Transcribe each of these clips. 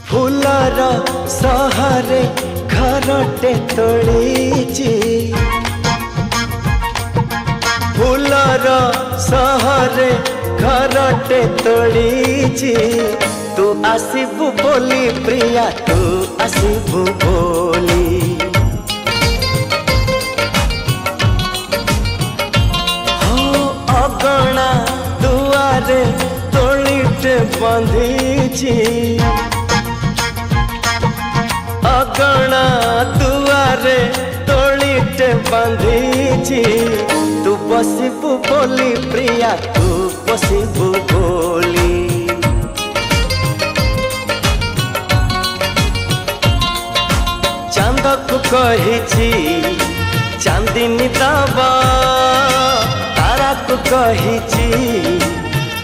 फूलर सहरे घरटे तोड़ीची फूलर सहरे घरटे तोड़ीची तू आसीबू बोली प्रिया तू आसीबू बोली हो अगणा दुआरे तोड़ीटे बंधीची अगणा दुआरे तोड़ीटे बांधीची तू बसिबू बोली प्रिया तू बसिबू बोली चांद को कहिची चांदिनी दबा तारा को कहिची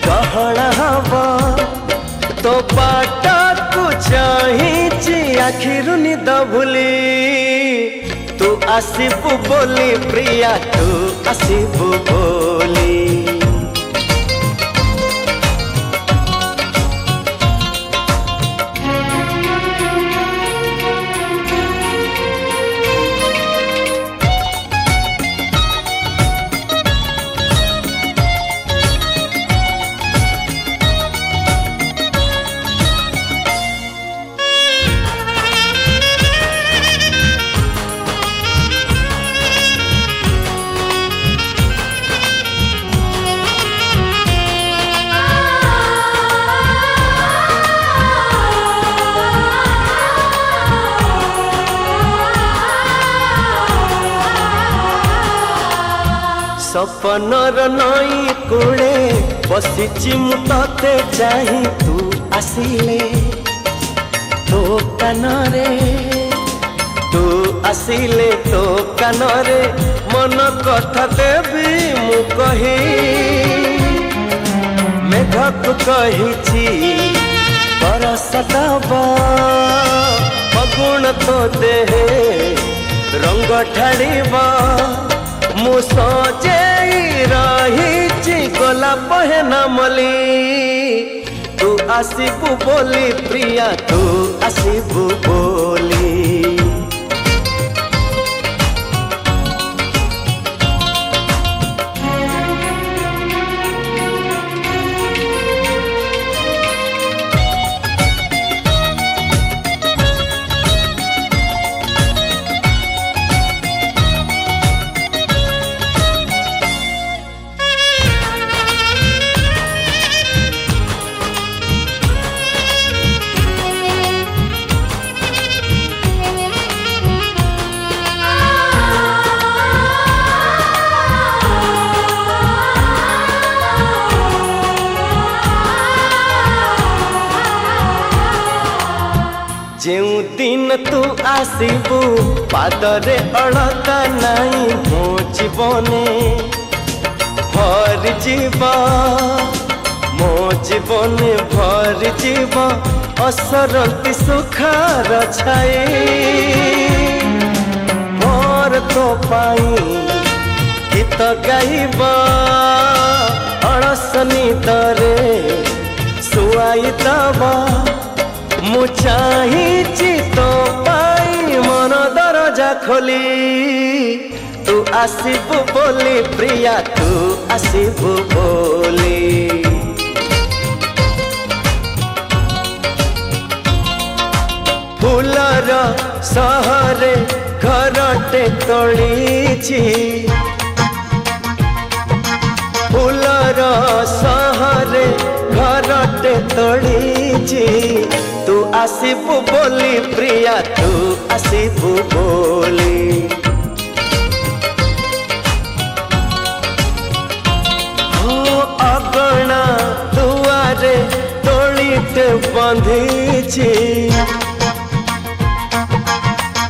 गहना हवा तो बाटा को चाहिची आखिरु निद भूली तू आसीबू बोली प्रिया तू आसीबू बोली सपनर नई कूले बसिची मु तते चाही तू आसिले तो कानरे तू आसिले तो कानरे मन कथा देवी मु कही मेघक कहिची बरस दबा फगुण तो देहे रंग ढाड़ीबा मु सजेई रहीची गला पहना मली तू आसीबू बोली प्रिया तू आसीबू बोली जेउ दिन तू आसीबू पादरे अड़ता नहीं मो जीवने भर जीवा मो जीवने भर जीवा असरती सुखार छाए मोर तो पाई गीत गाइबा अड़सनी तरे सुआई दबा मु चाहिची तो पाई मन दरजा खोली तू आसीबू बोली प्रिया तू आसीबू बोली फूलर सहरे घरटे तोड़ीची फूलर सहरे घरटे तोड़ीची तू आसीबू बोली प्रिया तू आसीबू बोली हो अगणा दुआरे तो बांधीची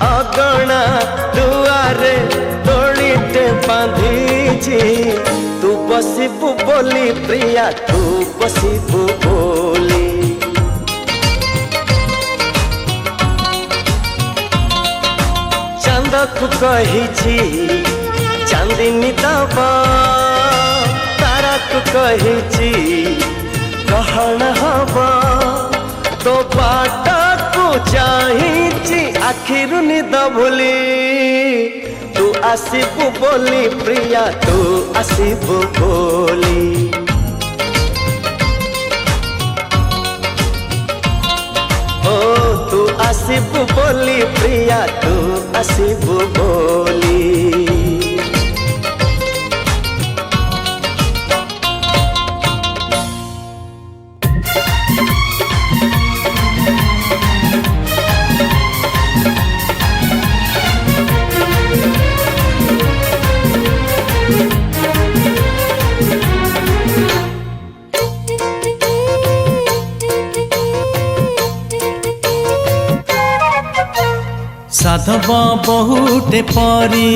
अगणा दुआरे दोड़ीटे बांधीची तू बसिबु बोली प्रिया तू बसिबु बोली चांदकु कहिची चांदिनी दबा तारा को कहिची कहण हवा तो बाटा को चाहिची आखिर निद भूली तू आसिबु बोली प्रिया तू आसिबु बोली ओ तू आसिबु बोली प्रिया तू आसिबु बोली साधव बहुटे परी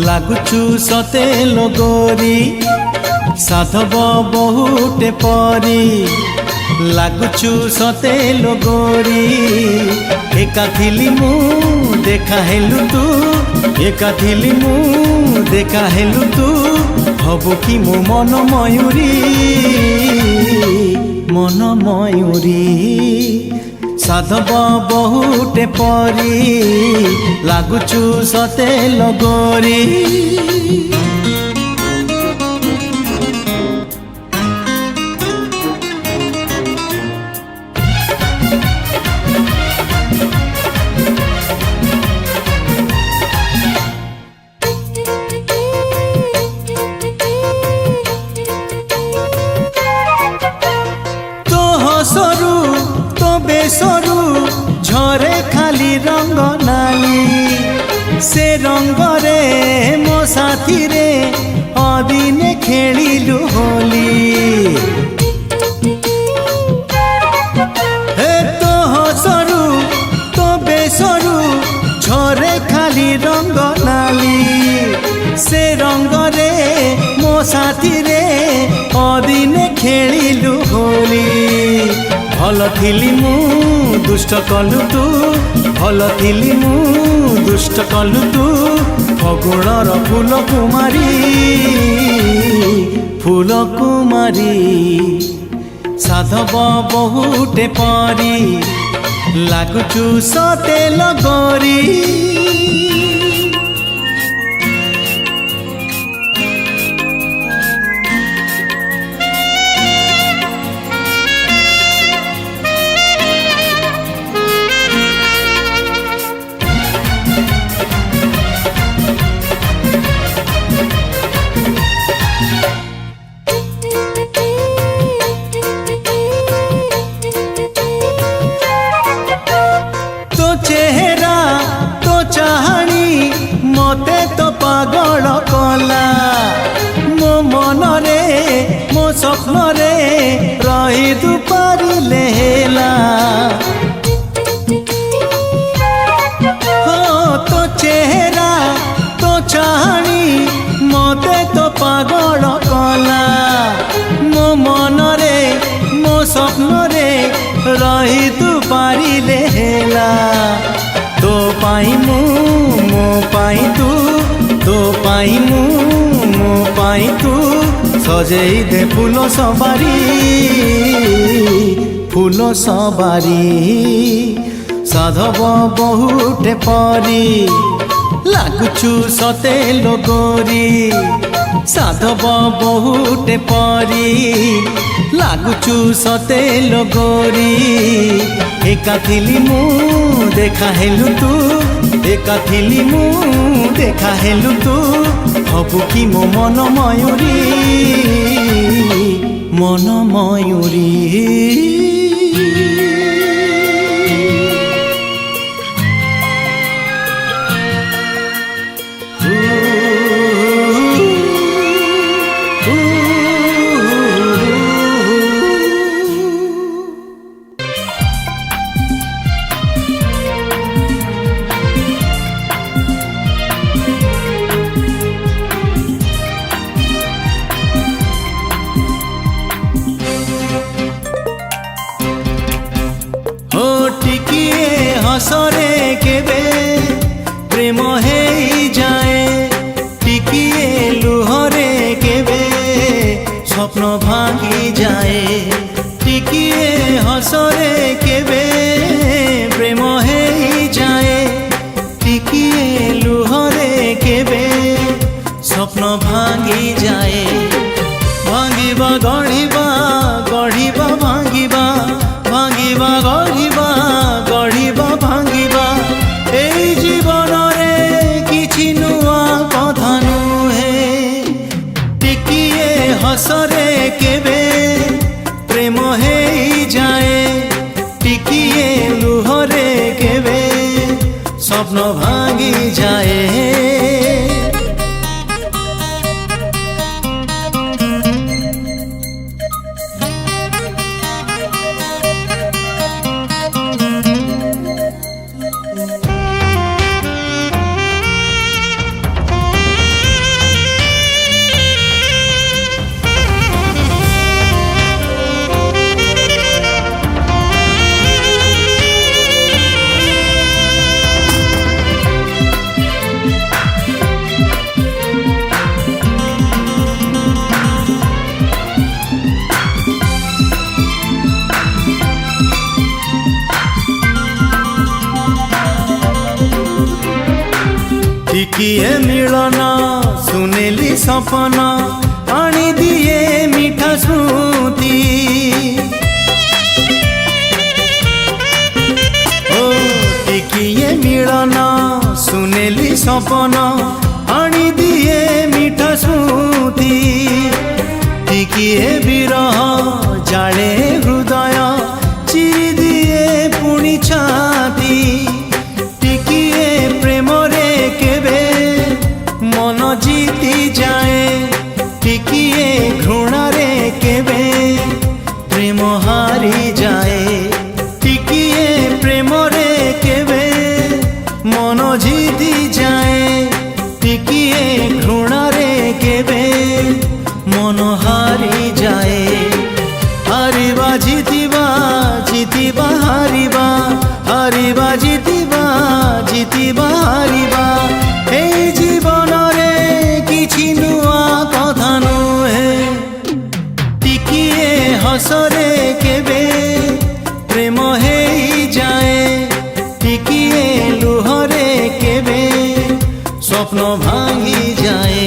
लागुचु सते लगोरी साधव बहुटे परी लागुचु सते लगोरी एका थिली मु देखा हेलु तू एका थिली मु देखा हेलु तू हबु कि मो मन मयूरी साधव बहुटे परी लागुचु सते लगोरी तो हसरू तो बेसरू झरे खाली रंग नाली से रंग रे मो साथी रे अदिने खेलिलु होली हे तो हसरू तो बेसरू झरे खाली रंग नाली से रंग रे मो साथी रे अदिने खेलिलु होली भल थिली मु दुष्ट कलु तू भल थिली मु दुष्ट कलु तू फगुणर फूल कुमारी साधव बहुटे परी लागुचु सते लगोरी चेहरा तो चाहनी मते तो पागल कला मो मन रे मो स्वप्न रे रही तू पारिले हेला हो तो चेहरा तो चाहनी मते तो पागल कला मो मन रे मो स्वप्न रे रही तू पारिले हेला तो पाई मु मो पाई तू तो पाई मु मो पाई तू सजेई दे फूल सबारी साधव बहुटे परी लागुचु सते लगोरी साधव बहुटे परी लागुचु सते लगोरी एका थिली मु देखा हेलु तू एका थिली मु देखा हेलु तू हबु कि मो मन मयूरी हसरे केबे प्रेम हेई जाए टिकिए लुहरे केबे स्वप्न भांगी जाए टिकिए हसरे केबे प्रेम हेई जाए टिकिए लुहरे केबे स्वप्न भांगी जाए भांगिबा गढ़िबा गढ़िबा भांगिबा भांगिबा गढ़िबा गढ़िबा भांगिबा एई जीवन रे किछि नुआ कथा नुहे टिकिए हसरे केबे प्रेम हेई जाए टिकिए लुहरे केबे स्वप्न भांगी जाए टिकिए मिलन सुनेली सपन आनी दिए मीठा स्मृति ओ टिकिए मिलन सुनेली सपन आनी दिए मीठा स्मृति टिकिए विरह जाले हृदय चिरी दिए पुणी छाती टिकिए प्रेम रे केबे मन जीती जाए टिकिए घृणा रे केबे प्रेम हारी जाए टिकिए प्रेम रे केबे मन जीती जाए टिकिए घृणा रे केबे मन हारी जाए हारिबा जीतिबा जीतिबा हारिबा हारिबा जीतिबा जीतिबा हारिबा एई जीवन रे किछि नुआ कथा नुहे टिकिए हसरे केबे प्रेम हेई जाए टिकिए लुहरे केबे स्वप्न भांगी जाए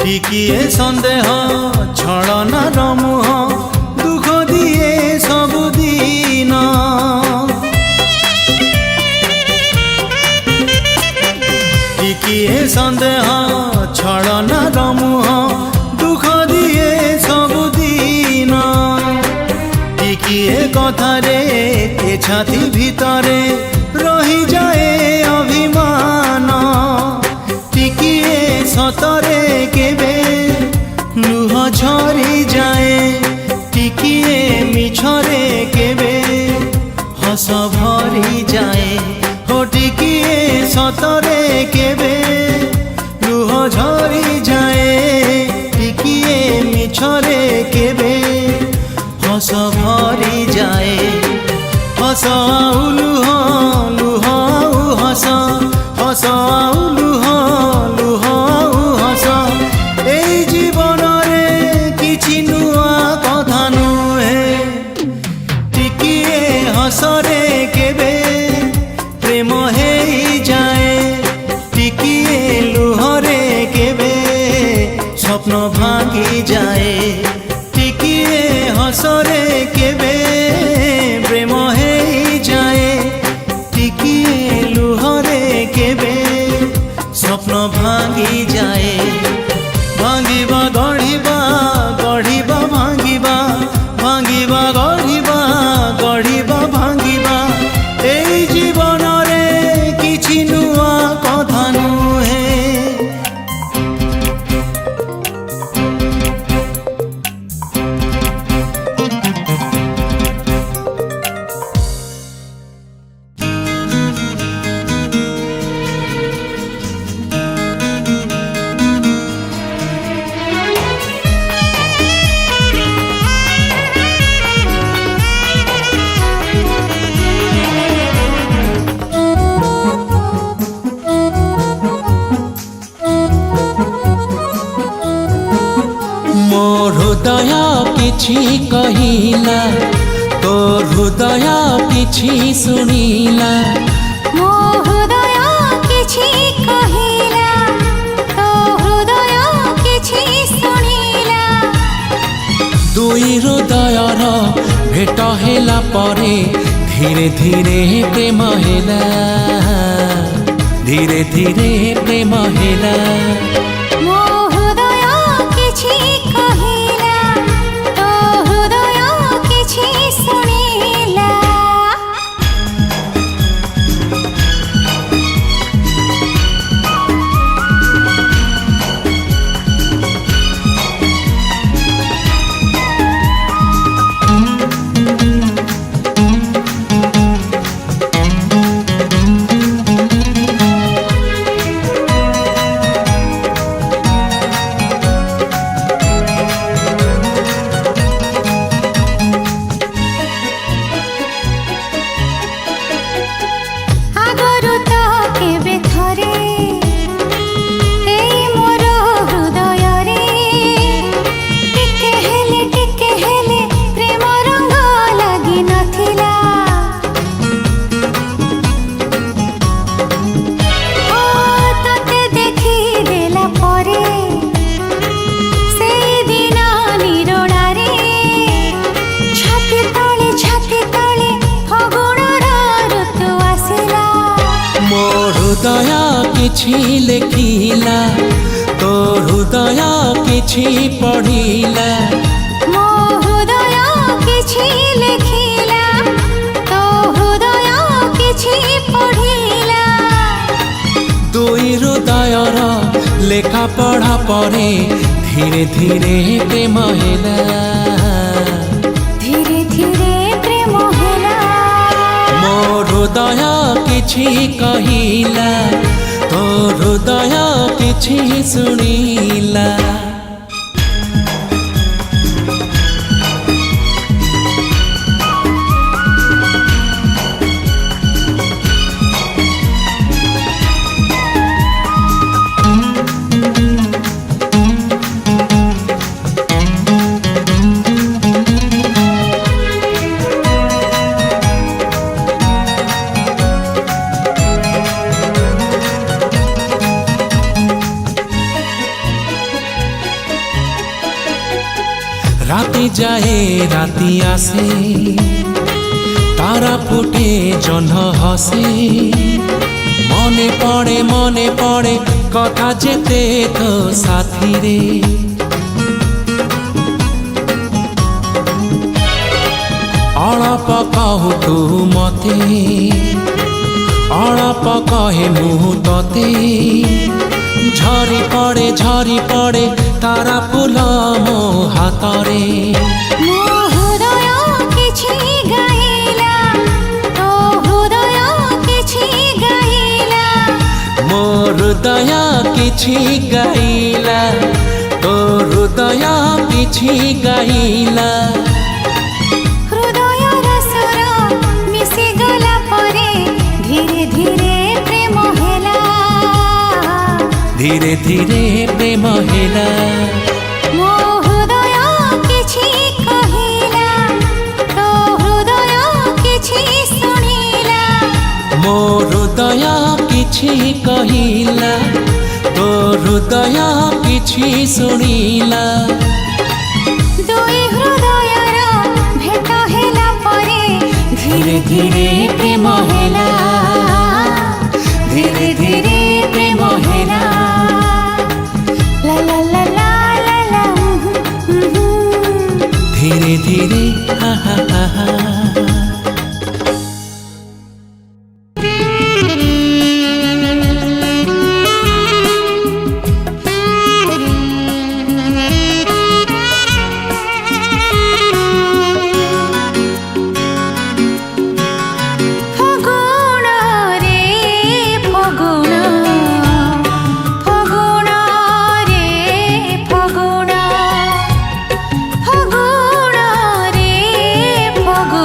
टिकिए सन्देह छलनार मुह दुख दिए सबुदिन टिकिए सन्देह छलनार मुह दुख दिए सबुदिन टिकिए कथारे ए छाती भितरे रही जाए अभिमान टिकिए सतरे केबे लुह झरी जाए टिकिए मिछरे केबे हस भरी जाए हो टिकिए सतरे केबे लुह झरी जाए टिकिए मिछरे केबे हस भरी जाए हस आउ लुह लुह आउ हस हस आउ लुह लुह आउ हस एई जीवन रे किछि नुआ कथा नुहे टिकिए हसरे केबे प्रेम हेई जाए टिकिए लुहरे केबे स्वप्न भांगी जाए टिकिए हसरे केबे प्रेम हेई जाए। किछि कहिला तो हृदय किछि सुनिला मो हृदय किछि कहिला तो हृदय किछि सुनिला दुई हृदयर भेट हेला परे धीरे धीरे प्रेम हेला धीरे धीरे प्रेम हेला मो हृदय किछि कहिला तो हृदय किछि सुनिला हृदय किछि लेखिला तो हृदय किछि पढ़िला मो हृदय किछि लेखिला तो हृदय किछि पढ़िला दुई हृदयर लेखा पढ़ा परे धीरे धीरे प्रेम हेला धीरे धीरे प्रेम हेला मो हृदय किछि कहिला तो हृदय किछि सुनिला राति जाए राति आसे तारा फुटे जह्न हसे मने पड़े कथा जेते तो साथी रे अळप कहु तू मते अळप कहे मुहु तते झरी पड़े तारा फूल मो हातरे मो हृदय किछि गाइला तो हृदय किछि गाइला मो हृदय किछि गाइला तो हृदय किछि गाइला हृदय रसर मिसि गला परे धीरे धीरे प्रेम हेला धीरे धीरे प्रेम हेला मो हृदय किछि कहिला तो हृदय किछि सुनिला मो हृदय किछि कहिला तो हृदय किछि सुनिला दुई हृदयर भेट हेला परे धीरे धीरे प्रेम हेला धीरे धीरे प्रेम हेला ला ला ला ला ला ला धीरे धीरे हा हा हा हा फगुण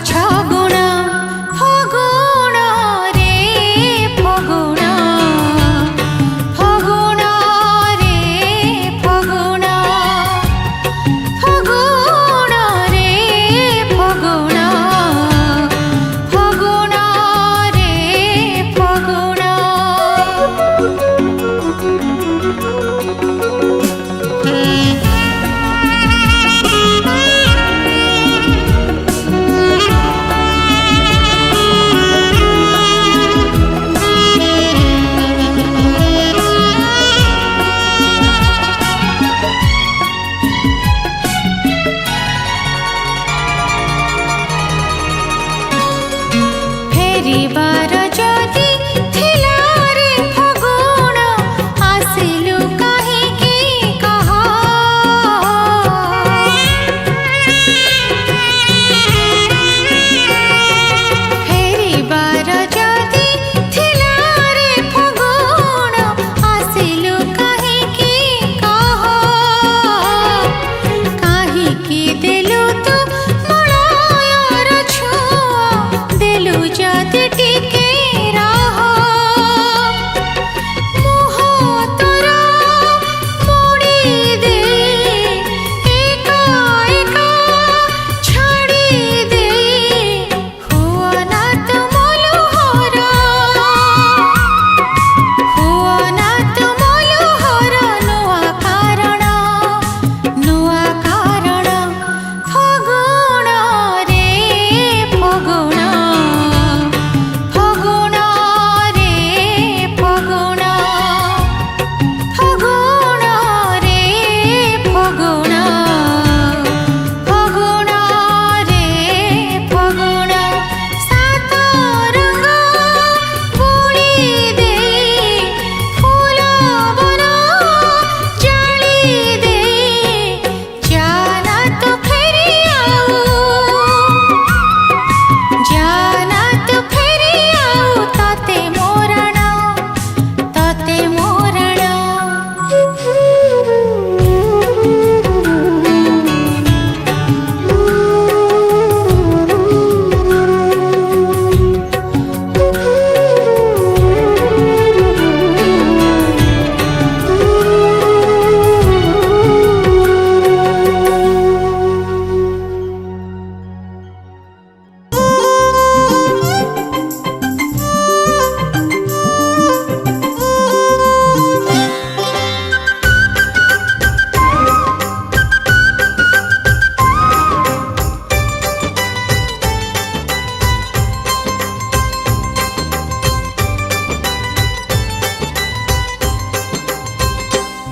छगुण फगुण रे फगुण फगुण रे फगुण फगुण रे फगुण फगुण रे फगुण। फेरिबार जदि थिला रे फगुण आसिलु काहिके कह। फेरिबार जदि थिला रे फगुण आसिलु काहिके कह। काहिके देलु तू मलयर छुआ देलु जदि टिके रह। मुह तोरा मोड़ी दे एका एका छाड़ी दे हुआ ना तुम लुहर हुआ ना तुम लुहर नुआ कारण फगुण रे फगुण फगुण रे फगुण फगुण रे फगुण फगुण रे फगुण। सात रंग बोली दे फूल बर जाली दे जाना तो फेरी आऊ जाना तो फेरी आऊ तते मोरण तते मोरण।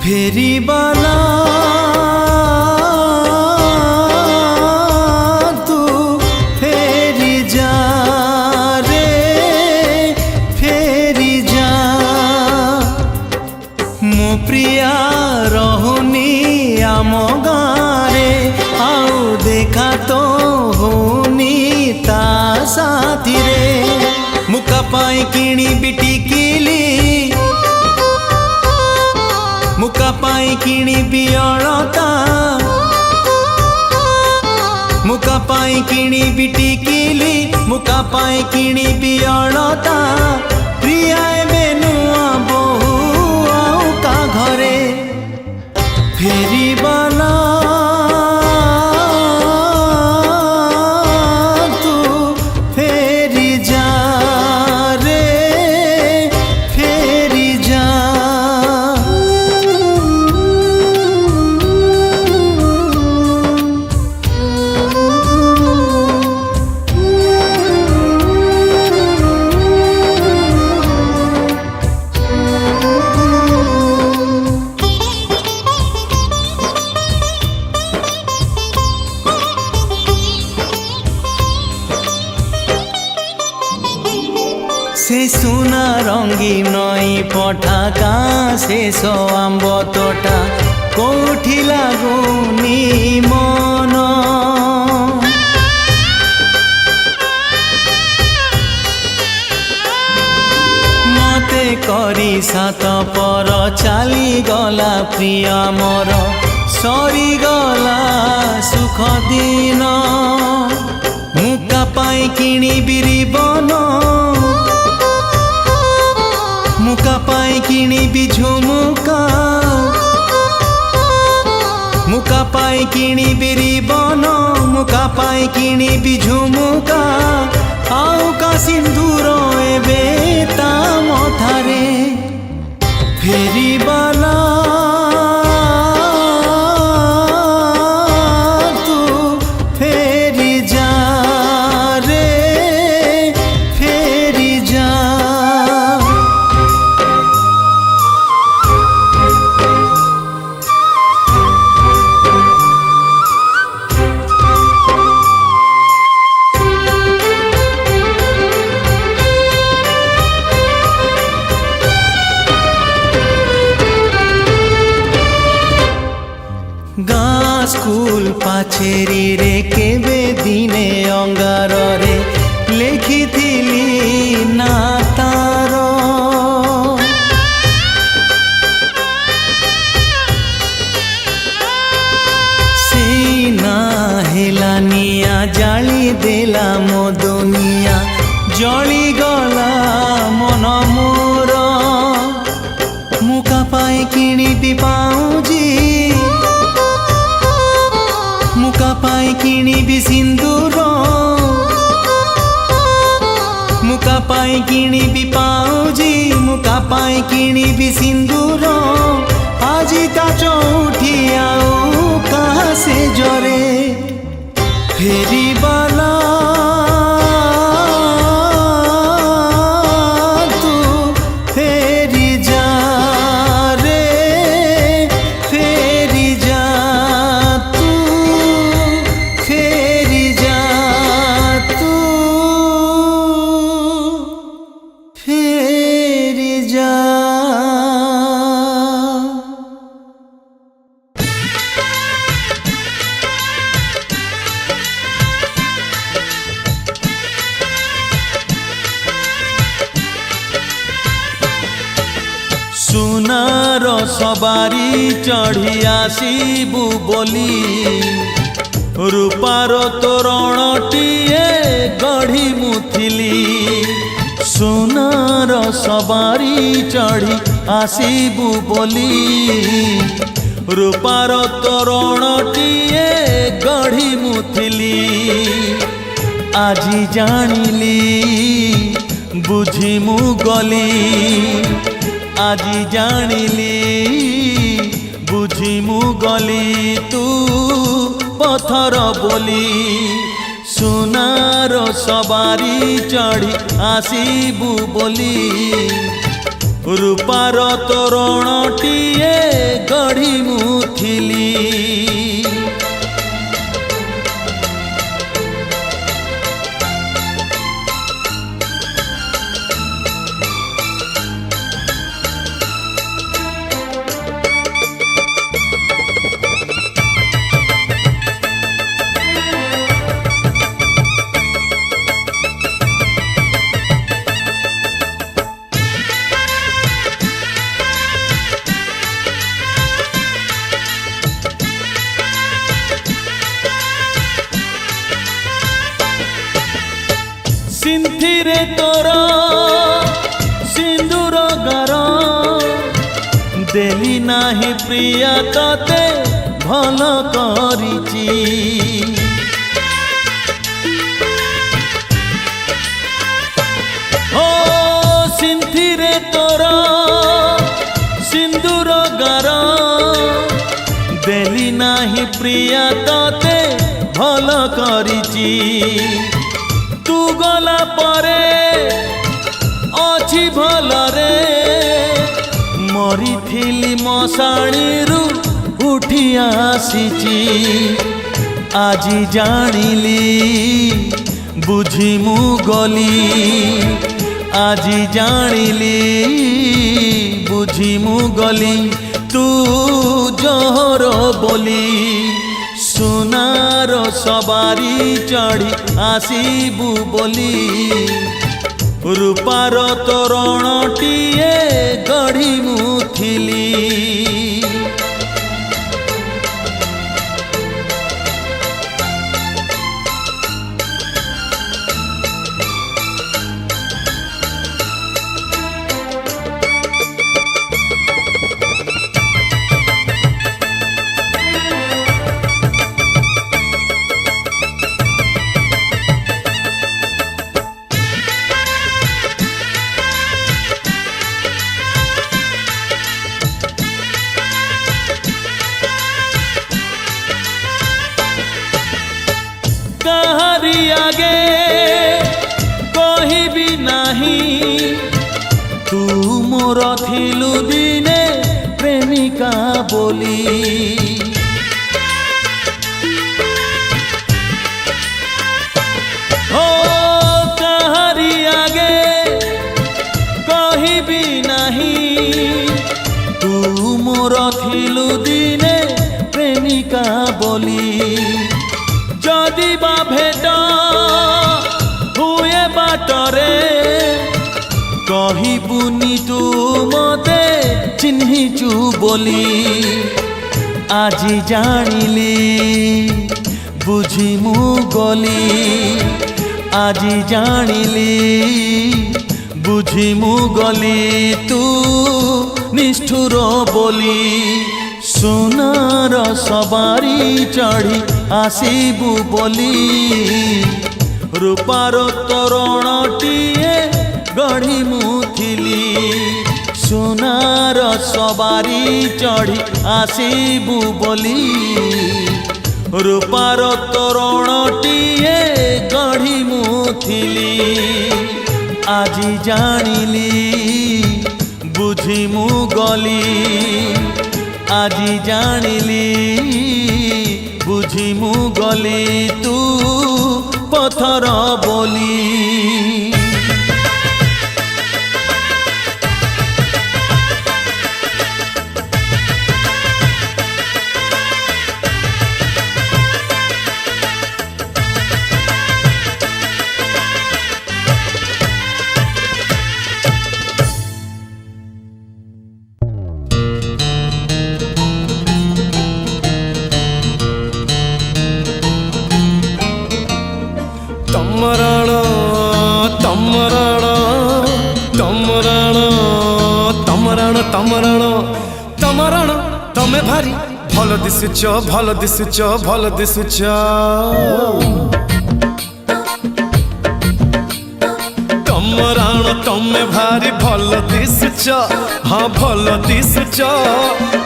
फेरिबाला तू फेरी जा रे फेरी जा। मो प्रिया रहुनी आम गारे आउ देखा तो होनी ता साथी रे। मुका पाई किणी बिटिकिली मुका पाई किणी बियलता मुका पाई किणी बिटिकिली मुका पाई किणी बियलता। प्रिया एबे नुआ बहु आउ का घरे फेरिबाला तू फेरी जा रे फेरी जा। से सुना रंगी नई पठाका शेष आंब तोटा कोठी लागुनी मन। मते करी सात पर चाली गला प्रिय मोर सरी गला सुख दिन मुका କିଣିବି ରିବନ ମୁକା ପାଇଁ କିଣିବି ଝୁମୁକା ମୁକା ପାଇଁ କିଣିବି ରିବନ ମୁକା ପାଇଁ କିଣିବି ଝୁମୁକା ଆଉ କା ସିନ୍ଦୁର ଏବେ ତା ମଥାରେ ଫେରିବାଲା ତୁ ଫେରି ଯା ରେ ଫେରି ଯା गाँ स्कूल पाछेरी रे केबे दिने अंगार रे लेखिथिली ना तार सेई ना हेला निया जाली देला मो दुनिया जली गला मन मोर मुका पाई किणिबी पाउजी मुका पाई किणिबी सिंदूर मुका पाई किणिबी पाउजी मुका पाई किणिबी सिंदूर आजी ता चौठी आउ कहा से जरे फेरिबाला तू फेरि जा रे फेरि जा तू फेरि जा तू फेरि जा सुनार सवारी चढ़ी आसीबू बोली रूपार तोरणटीए गढ़ी मुथिली सुनार सवारी चढ़ी आसीबू बोली रूपार तोरणटीए गढ़ी मुथिली आजी जानिली बुझी मु गली आजी जानिली बुझी मु गली तू पथर बोली सुनार सवारी चढ़ी आसीबू बोली रूपार तोरणटीए गढ़ी मुथिली सिंथिरे तोरा सिंदूर गार देली नाही प्रिया तते भल करिची ओ सिंथिरे तोरा सिंदूर गार देली नाही प्रिया तते भल करिची तू गला परे अछि भलरे मरिथिली मशाणीरू उठी आसीची आजी जानिली बुझी मु गली आजी जानिली बुझी मु गली तू जोहर बोली सुनार सवारी चढ़ी आसीबू बोली रूपार तोरणटीए गढ़ी मुथिली आगे कहिबी नाही तू मोर थिलु दिने प्रेमिका बोली हो कहारी आगे कहिबी नाही तू मोर थिलु दिने प्रेमिका बोली जदि बा भेट हुए बाटरे कहिबुनी तू मते चिन्हिचु बोली आजी जानिली बुझी मु गली आजी जानिली बुझी मु गली तू निष्ठुर बोली सोनार सवारी चढ़ी आसीबु बोली रूपार तोरणटीए गढ़ी मुथिली सोनार सवारी चढ़ी आसीबु बोली रूपार तोरणटीए गढ़ी मुथिली आजी जानिली बुझी मु गली आजी जानिली बुझी मु गली तू पथर बोली तमरण तमरण तमरण तमरण तमरण तमरण तमे भारी भल दिसुच भल दिसुच भल दिसुच तमरण तमे भारी भल दिसुच हाँ भल दिसुच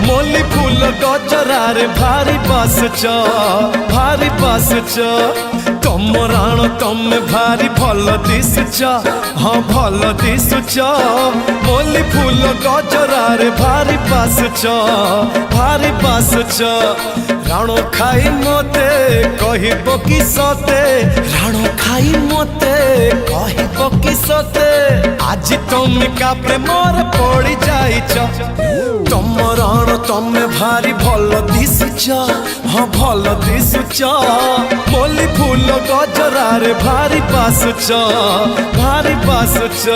मोली फूल गजरारे भारी बासुच भारी बासुच तमराण तमे भारी भल दिसुच हाँ भल दिसुच मोली फूल गजरारे भारी बासुच भारी बासुच राणो खाई मते कहिब कि सते राणो खाई मते कहिब कि सते आज तमे का प्रेमर पड़ी जाइछ तमराण तमे भारी भल दिसुच हाँ भल दिसुच मोली फूल गजरारे भारी बासुच भारी बासुच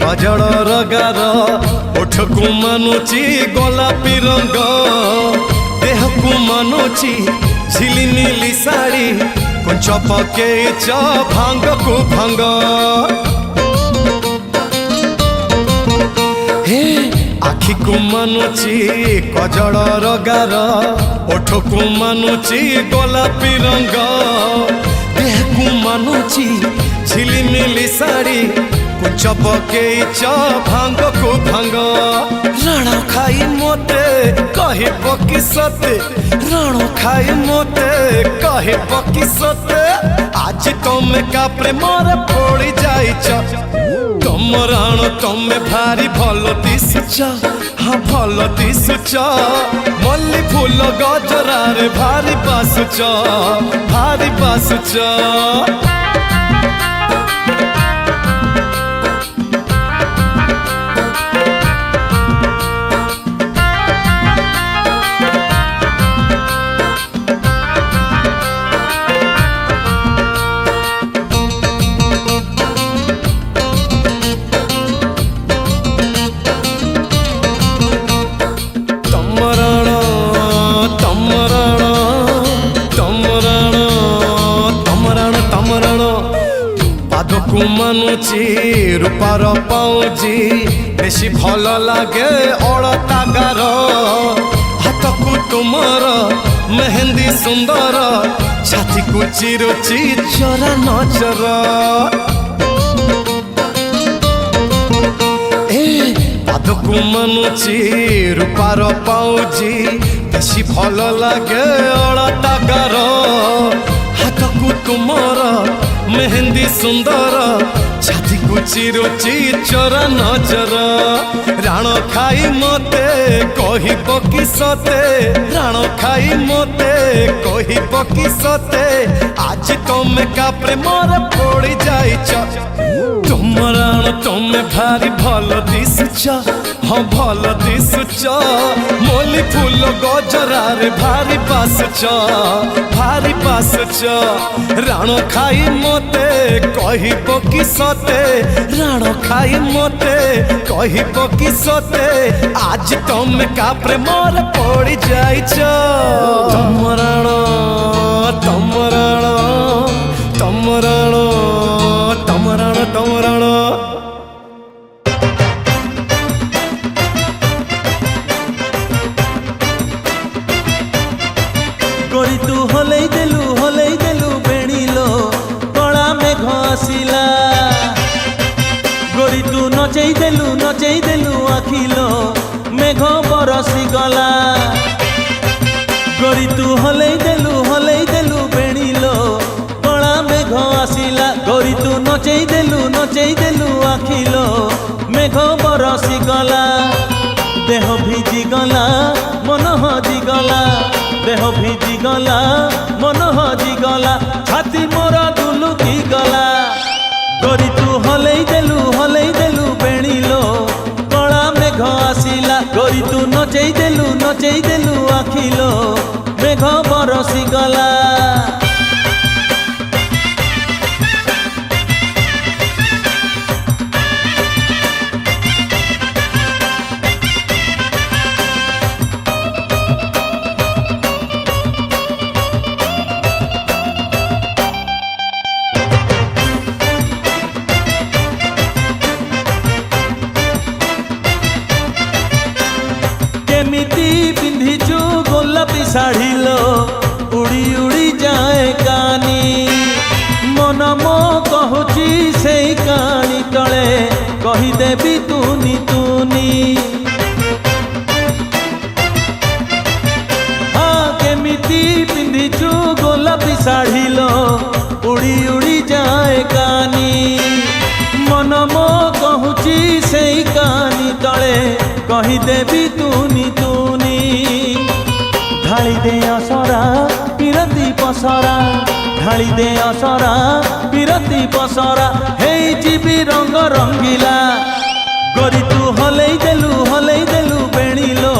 कजड़ रगार ओठ को मानुची गोलापी रंग देह को मानुची झिली नीली साड़ी कुंच पकेच भांग को भांग हे आखि को मानुची कजड़ रगार ओठ को मानुची गोलापी रंग देह को मानुची झिली नीली साड़ी कुछ पकेच भांग को भांग राण खाई मते कहे पकी सते राण खाई मते कहे पकी सते आज तमे का प्रेमर पड़ी जाइछ तम राण तमे भारी भल दिसुच हाँ भल दिसुच मल्ली फूल गजरारे भारी बासुच भारी बासुच ପାଦକୁ ମାନୁଛି ରୂପାର ପାଉଁଜି ବେଶୀ ଭଲ ଲାଗେ ଅଳତା ଗାର ହାତକୁ ତୁମର ମେହେନ୍ଦି ସୁନ୍ଦର ଛାତିକୁ ଚିରୁଛି ଚରା ନଜର ପାଦକୁ ମାନୁଛି ରୂପାର ପାଉଁଜି ବେଶୀ ଭଲ ଲାଗେ ଅଳତା ଗାର ହାତକୁ ତୁମର ମେହେନ୍ଦି ସୁନ୍ଦର ଛାତିକୁ ଚିରୁଛି ଚରା ନଜର ରାଣ ଖାଇ ମତେ କହିବ କି ସତେ ରାଣ ଖାଇ ମତେ କହିବ କି ସତେ ଆଜି ତମେ କା ପ୍ରେମରେ ପଡ଼ି ଯାଇଛ ତୁମ ରାଣ ତମେ ଭାରି ଭଲ ଦିଶୁଛ ହଁ ଭଲ ଦିଶୁଛ ମଲ୍ଲି ଫୁଲ ଗଜରାରେ ଭାରି ବାସୁଛ ରାଣ ଖାଇ ମତେ କହିବ କି ସତେ ରାଣ ଖାଇ ମତେ କହିବ କି ସତେ ଆଜି ତମେ କା ପ୍ରେମରେ ପଡ଼ି ଯାଇଛ ତମ ରାଣ ତମ ରାଣ ତମ ରାଣ ତମ ରାଣ ତମ ରାଣ গরি তু হলেই দেলু বেণিলো কলা মেঘ আসিলা গরি তু নচেই দেলু আখিলো মেঘ বরসি গলা গরি তু হলেই দেলু বেণিলো কলা মেঘ আসিলা গরি তু নচেই দেলু আখিলো মেঘ বরসি গলা দেহ ভিজি গলা মন হজি গলা দেহ ভিজি গলা মন হজি গলা ছাতি মোর দুলুকি গলা গরি তু হলেই দেলু বেণিলো কলা মেঘ আসিলা গরি তু নচেই দেলু আখিলো মেঘ বরসি গলা কেমিতি পিন্ধিছু গোলাপি শাড়িলো উড়ি উড়ি যায় কানি মন মো কহুচি সেই কানি তলে কহিদেবি তুনি তুনি কেমিতি পিন্ধিছু গোলাপি শাড়িলো উড়ি উড়ি যায় কানি মন মো কহুচি সেই কানি তলে কহিদেবি তুনি তুনি ঢালি দে অসরা বিরতি পসরা ঢালি দে অসরা বিরতি পসরা হেই জিবি রঙ্গ রঙ্গিলা গরি তু হলেই দেলু বেণিলো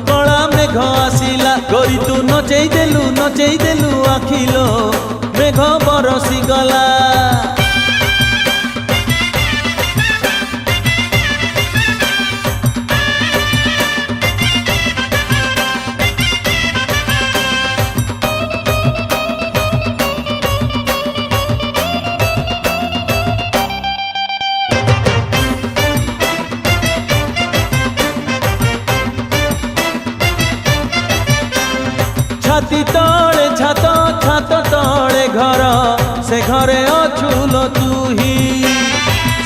কলা মেঘ আসিলা গরি তু নচেই দেলু আখিলো মেঘ বরসি গলা ছাতি তলে ছাত তলে ঘর সে ঘরে অছুল তুহি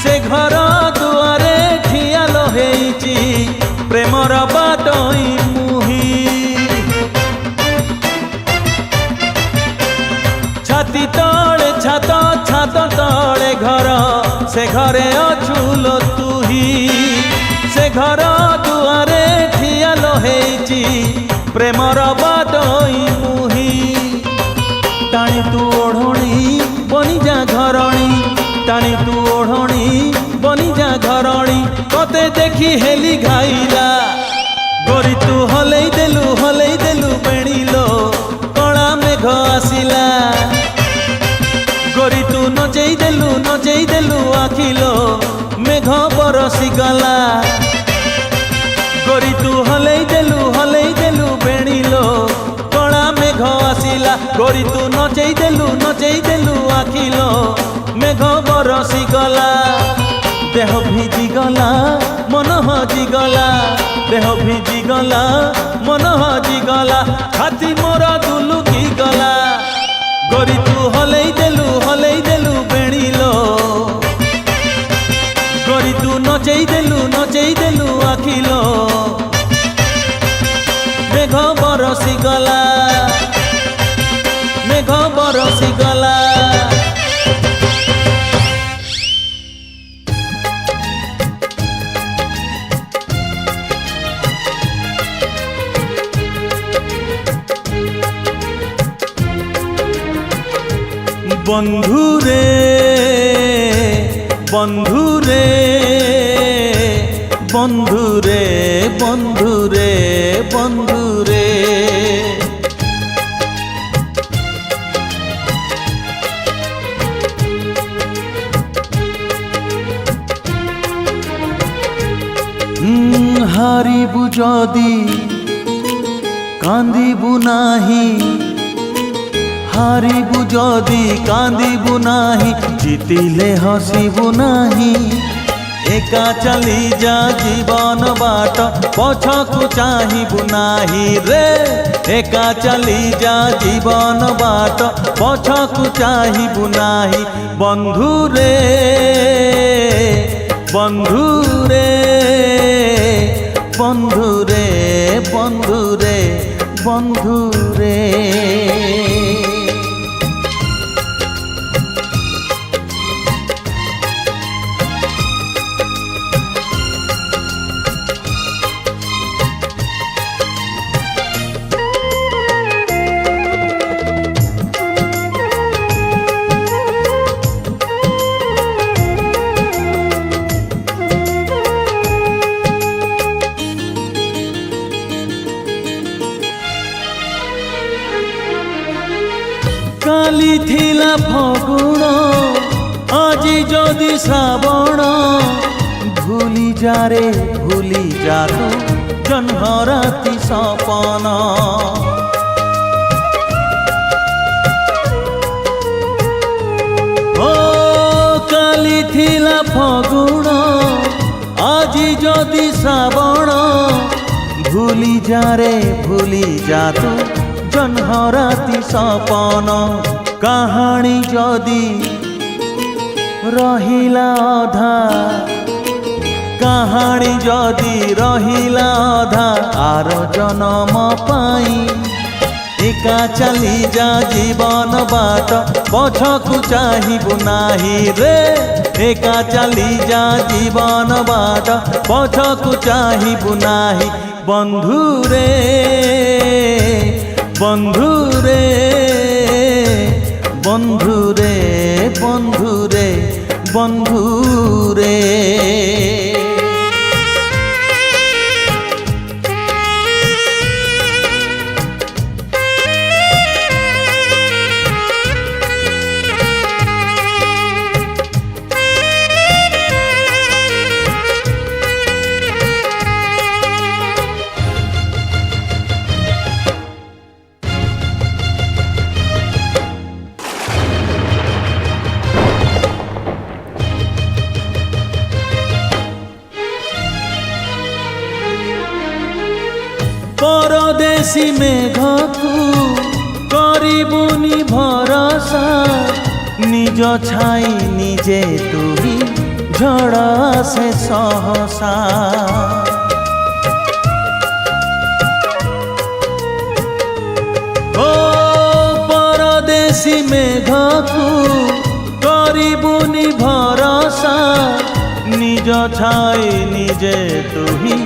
সে ঘর দুয়ারে ঠিয়ালো হেইছি প্রেমর বাটই মুহি ছাতি তলে ছাত তলে ঘর সে ঘরে অছুল তুহি সে ঘর দুয়ারে ঠিয়ালো হেইছি প্রেমর বাটই মুহি টানি তু ওঢ়ণী বনি যা ঘরণী টানি তু ওঢ়ণী বনি যা ঘরণী কতে দেখি হেলি ঘাইলা গরি তু হলেই দেলু বেণিলো কলা মেঘ আসিলা গরি তু নচেই দেলু আখিলো মেঘ বরসি গলা গরি তু হলেই দেলু বেণিলো কলা মেঘ আসিলা গরি তু নচেই দেলু আখিল মেঘ বরসি গলা দেহ ভিজি গলা মন হজি গলা দেহ ভিজি গলা মন হজি গলা হাতি মোর দুলুকি গলা গরি তু হলেই দেলু বেণিল গরি তু নচেই দেলু আখিল মেঘ বরসি গলা মেঘ বরসি গলা বন্ধুরে বন্ধুরে বন্ধুরে বন্ধুরে বন্ধুরে হারিবু যদি কান্দিবু নাহি হারিবু যদি কান্দিবু নাহি জিতিলে হসিবু নাহি একা চালি যা জীবন বাট পছকু চাহিবু নাহি রে একা চালি যা জীবন বাট পছকু চাহিবু নাহি বন্ধুরে বন্ধুরে বন্ধুরে বন্ধুরে বন্ধুরে কালি থিলা ফগুণ আজি যদি শ্রাবণ ভুলি যারে ভুলি যাতু জন্মরাতি সপন ও কালি থিলা ফগুণ আজি যদি শ্রাবণ ভুলি যারে ভুলি যাতু জন্মরাতি সপন কাহাণী যদি রহিলা অধা কাহাণী যদি রহিলা অধা আর জনম পাই একা চালি যা জীবন বাট পছকু চাহিবু নাহি রে একা চালি যা জীবন বাট পছকু চাহিবু নাহি বন্ধুরে বন্ধুরে বন্ধুরে বন্ধুরে বন্ধুরে পরদেশী মেঘকু করিবুনি ভরসা নিজ ছাই নিজে তুহি ঝড় আসে সহসা ও পরদেশী মেঘকু করিবুনি ভরসা নিজ ছাই নিজে তুহি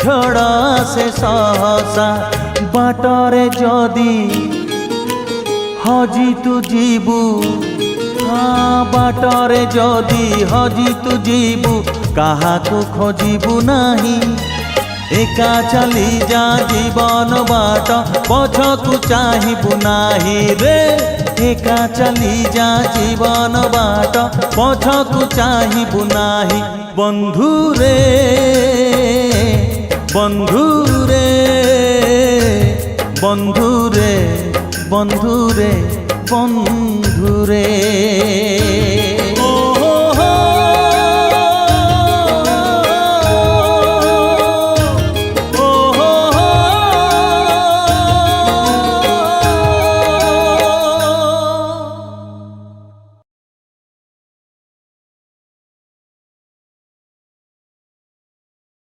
ঝড় আসে সহসা বাটরে যদি হজি তু ଯିବୁ ବାଟରେ ଯଦି ହଜି ତୁ ଯିବୁ କାହାକୁ ଖୋଜିବୁ ନାହିଁ ଏକା ଚାଲି ଯା ଜୀବନ ବାଟ ପଛକୁ ଚାହିଁବୁ ନାହିଁ ରେ ଏକା ଚାଲି ଯା ଜୀବନ ବାଟ ପଛକୁ ଚାହିଁବୁ ନାହିଁ ବନ୍ଧୁରେ ବନ୍ଧୁରେ ବନ୍ଧୁରେ বন্ধুরে বন্ধুরে